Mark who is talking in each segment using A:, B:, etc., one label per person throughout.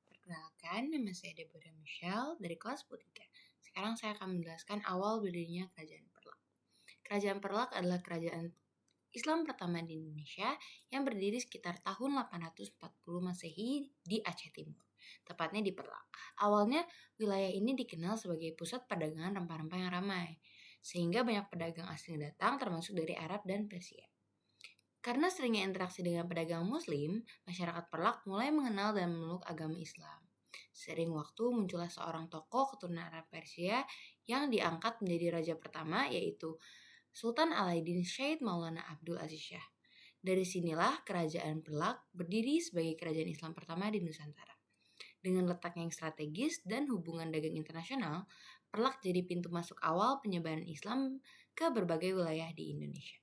A: Perkenalkan, nama saya Deborah Michelle dari kelas 3. Sekarang saya akan menjelaskan awal berdirinya Kerajaan Perlak. Kerajaan Perlak adalah kerajaan Islam pertama di Indonesia yang berdiri sekitar tahun 840 Masehi di Aceh Timur, tepatnya di Perlak. Awalnya, wilayah ini dikenal sebagai pusat perdagangan rempah-rempah yang ramai, sehingga banyak pedagang asing datang termasuk dari Arab dan Persia. Karena seringnya interaksi dengan pedagang Muslim, masyarakat Perlak mulai mengenal dan memeluk agama Islam. Sering waktu muncullah seorang tokoh keturunan Arab Persia yang diangkat menjadi raja pertama, yaitu Sultan Alauddin Syed Maulana Abdul Aziz Shah. Dari sinilah kerajaan Perlak berdiri sebagai kerajaan Islam pertama di Nusantara. Dengan letaknya yang strategis dan hubungan dagang internasional, Perlak jadi pintu masuk awal penyebaran Islam ke berbagai wilayah di Indonesia.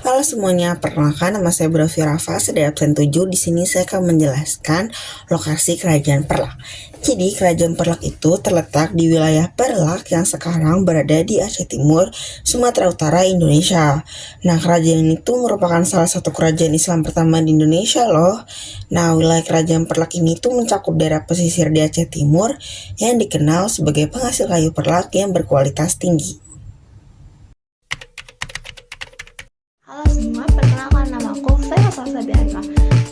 B: Halo semuanya, perkenalkan nama saya Burafi Rafa dari absen 7. Di sini saya akan menjelaskan lokasi Kerajaan Perlak. Jadi Kerajaan Perlak itu terletak di wilayah Perlak yang sekarang berada di Aceh Timur, Sumatera Utara, Indonesia. Nah, kerajaan itu merupakan salah satu kerajaan Islam pertama di Indonesia loh. Nah, wilayah Kerajaan Perlak ini tuh mencakup daerah pesisir di Aceh Timur yang dikenal sebagai penghasil kayu perlak yang berkualitas tinggi.
C: Halo semua, perkenalkan nama aku Vera Salsabiarka.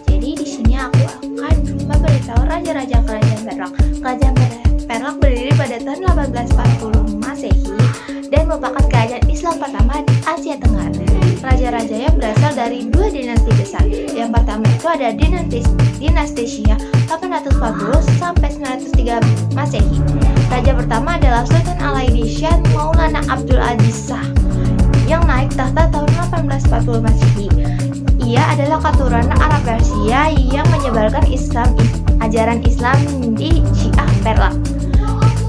C: Jadi di sini aku akan memberitahu raja-raja Kerajaan Perlak. Kerajaan Perlak berdiri pada tahun 1840 Masehi dan merupakan kerajaan Islam pertama di Asia Tenggara. Raja-rajanya berasal dari dua dinasti besar. Yang pertama itu ada dinasti Shia 840 sampai 903 Masehi. Raja pertama adalah Sultan Alauddin Syed Maulana Abdul Aziz Shah yang naik tahta tahun 1840 Masehi. Ia adalah keturunan Arab Persia yang menyebarkan ajaran Islam di Syiah Perlak.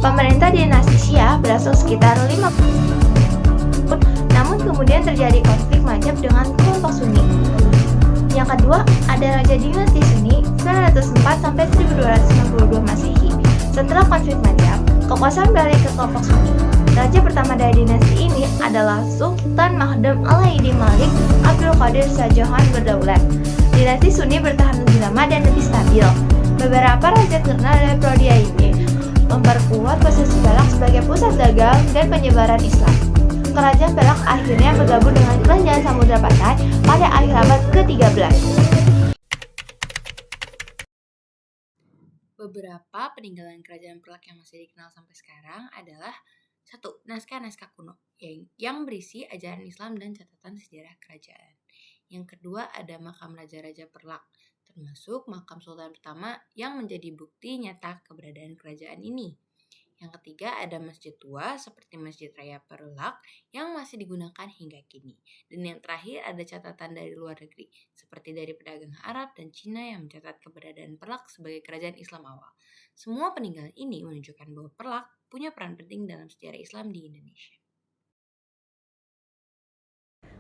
C: Pemerintah dinasti Syiah berlangsung sekitar 50 tahun, namun kemudian terjadi konflik mazhab dengan kelompok Sunni. Yang kedua ada Raja dinasti Sunni 904 sampai 1262 Masehi. Setelah konflik mazhab, kekuasaan beralih ke kelompok Sunni. Raja pertama dari dinasti ini adalah Sultan Mahdam Alauddin Malik Abdul Qadir Shah Jahan berdaulat. Dinasti Sunni bertahan lebih lama dan lebih stabil. Beberapa raja terkenal dari Prodia ini memperkuat posisi Perlak sebagai pusat dagang dan penyebaran Islam. Kerajaan Perlak akhirnya bergabung dengan Kerajaan Samudra Pasai pada akhir abad ke-13.
A: Beberapa peninggalan Kerajaan Perlak yang masih dikenal sampai sekarang adalah 1. Naskah-naskah kuno yang berisi ajaran Islam dan catatan sejarah kerajaan. Yang kedua ada makam raja-raja Perlak, termasuk makam Sultan pertama yang menjadi bukti nyata keberadaan kerajaan ini. Yang ketiga ada masjid tua seperti Masjid Raya Perlak yang masih digunakan hingga kini. Dan yang terakhir ada catatan dari luar negeri, seperti dari pedagang Arab dan Cina yang mencatat keberadaan Perlak sebagai kerajaan Islam awal. Semua peninggalan ini menunjukkan bahwa Perlak punya peran penting dalam sejarah Islam di Indonesia.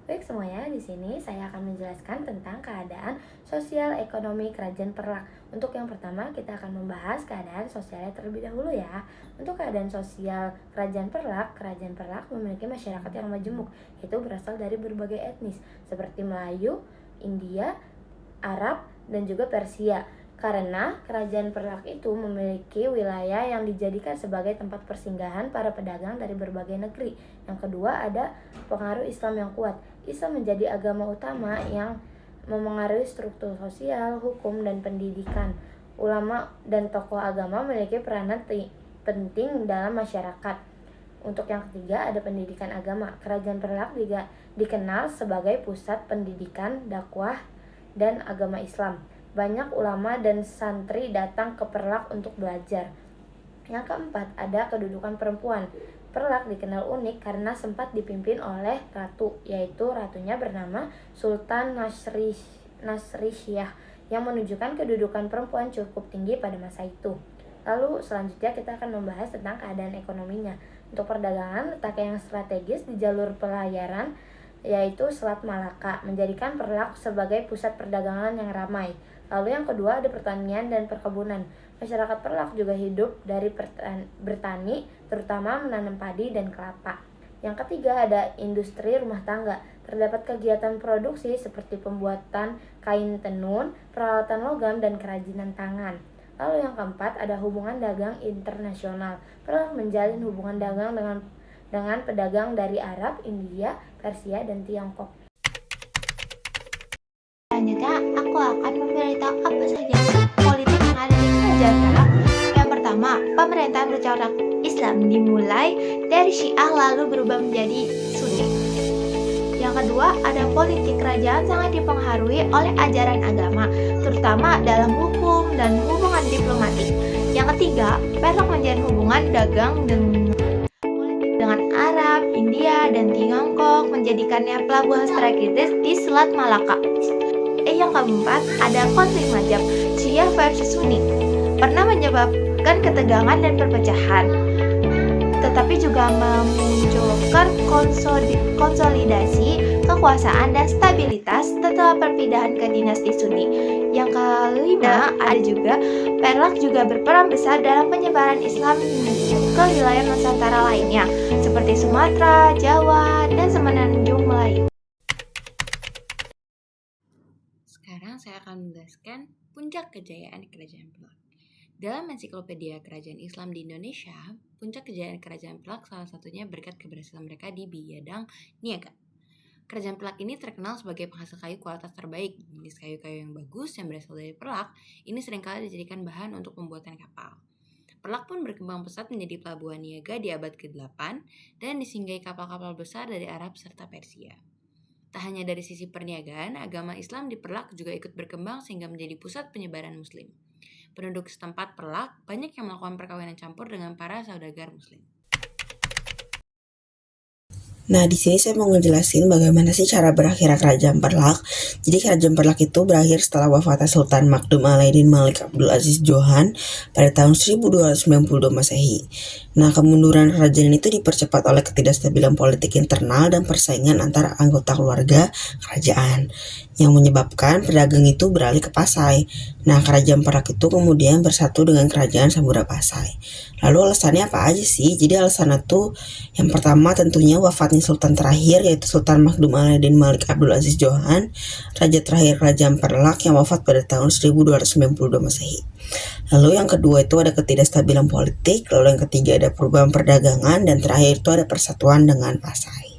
C: Baik semuanya, di sini saya akan menjelaskan tentang keadaan sosial ekonomi Kerajaan Perlak. Untuk yang pertama, kita akan membahas keadaan sosialnya terlebih dahulu ya. Untuk keadaan sosial Kerajaan Perlak memiliki masyarakat yang majemuk, yaitu berasal dari berbagai etnis seperti Melayu, India, Arab, dan juga Persia. Karena Kerajaan Perlak itu memiliki wilayah yang dijadikan sebagai tempat persinggahan para pedagang dari berbagai negeri. Yang kedua ada pengaruh Islam yang kuat. Islam menjadi agama utama yang memengaruhi struktur sosial, hukum, dan pendidikan. Ulama dan tokoh agama memiliki peranan penting dalam masyarakat. Untuk yang ketiga ada pendidikan agama. Kerajaan Perlak juga dikenal sebagai pusat pendidikan, dakwah, dan agama Islam. Banyak ulama dan santri datang ke Perlak untuk belajar. Yang keempat ada kedudukan perempuan. Perlak dikenal unik karena sempat dipimpin oleh ratu, yaitu ratunya bernama Sultan Nasrisyah, yang menunjukkan kedudukan perempuan cukup tinggi pada masa itu. Lalu selanjutnya kita akan membahas tentang keadaan ekonominya. Untuk perdagangan, letaknya yang strategis di jalur pelayaran, yaitu Selat Malaka, menjadikan Perlak sebagai pusat perdagangan yang ramai. Lalu yang kedua ada pertanian dan perkebunan. Masyarakat Perlak juga hidup dari bertani, terutama menanam padi dan kelapa. Yang ketiga ada industri rumah tangga. Terdapat kegiatan produksi seperti pembuatan kain tenun, peralatan logam, dan kerajinan tangan. Lalu yang keempat ada hubungan dagang internasional. Perlak menjalin hubungan dagang dengan pedagang dari Arab, India, Persia, dan Tiongkok.
D: Selanjutnya, aku akan memberitahu apa saja sih politik yang ada di kerajaan Perak. Yang pertama, pemerintahan bercorak Islam dimulai dari Syiah lalu berubah menjadi Sunni. Yang kedua, ada politik kerajaan sangat dipengaruhi oleh ajaran agama, terutama dalam hukum dan hubungan diplomatik. Yang ketiga, Perak menjalin hubungan dagang dengan Arab, India, dan Tiongkok, menjadikannya pelabuhan strategis di Selat Malaka. Yang keempat, ada konflik mazhab Syiah versus Sunni. Pernah menyebabkan ketegangan dan perpecahan, tetapi juga memunculkan konsolidasi kekuasaan dan stabilitas setelah perpindahan ke dinasti Sunni. Yang kelima, ada juga Perak juga berperan besar dalam penyebaran Islam ke wilayah Nusantara lainnya, seperti Sumatera, Jawa, dan Semenanjung Melayu.
A: Sekarang saya akan menjelaskan puncak kejayaan Kerajaan Perak. Dalam ensiklopedia Kerajaan Islam di Indonesia, puncak kejayaan Kerajaan Perak salah satunya berkat keberhasilan mereka di bidang niaga. Kerajaan Perak ini terkenal sebagai penghasil kayu kualitas terbaik. Jenis kayu-kayu yang bagus yang berasal dari Perak ini seringkali dijadikan bahan untuk pembuatan kapal. Perak pun berkembang pesat menjadi pelabuhan niaga di abad ke-8 dan disinggahi kapal-kapal besar dari Arab serta Persia. Tak hanya dari sisi perniagaan, agama Islam di Perak juga ikut berkembang sehingga menjadi pusat penyebaran Muslim. Penduduk setempat Perak banyak yang melakukan perkawinan campur dengan para saudagar Muslim.
B: Nah, di sini saya mau ngejelasin bagaimana sih cara berakhirnya Kerajaan Perak. Jadi Kerajaan Perak itu berakhir setelah wafatnya Sultan Maghdum Alaeddin Malik Abdul Aziz Johan pada tahun 1292 Masehi. Nah, kemunduran kerajaan itu dipercepat oleh ketidakstabilan politik internal dan persaingan antara anggota keluarga kerajaan yang menyebabkan pedagang itu beralih ke Pasai. Nah, Kerajaan Perak itu kemudian bersatu dengan Kerajaan Samudra Pasai. Lalu alasannya apa aja sih? Jadi alasannya tuh yang pertama tentunya wafatnya Sultan terakhir yaitu Sultan Maghdum Alaeddin Malik Abdul Aziz Johan, raja terakhir Kerajaan Perak yang wafat pada tahun 1292 Masehi. Lalu yang kedua itu ada ketidakstabilan politik, lalu yang ketiga ada perubahan perdagangan, dan terakhir itu ada persatuan dengan Pasai.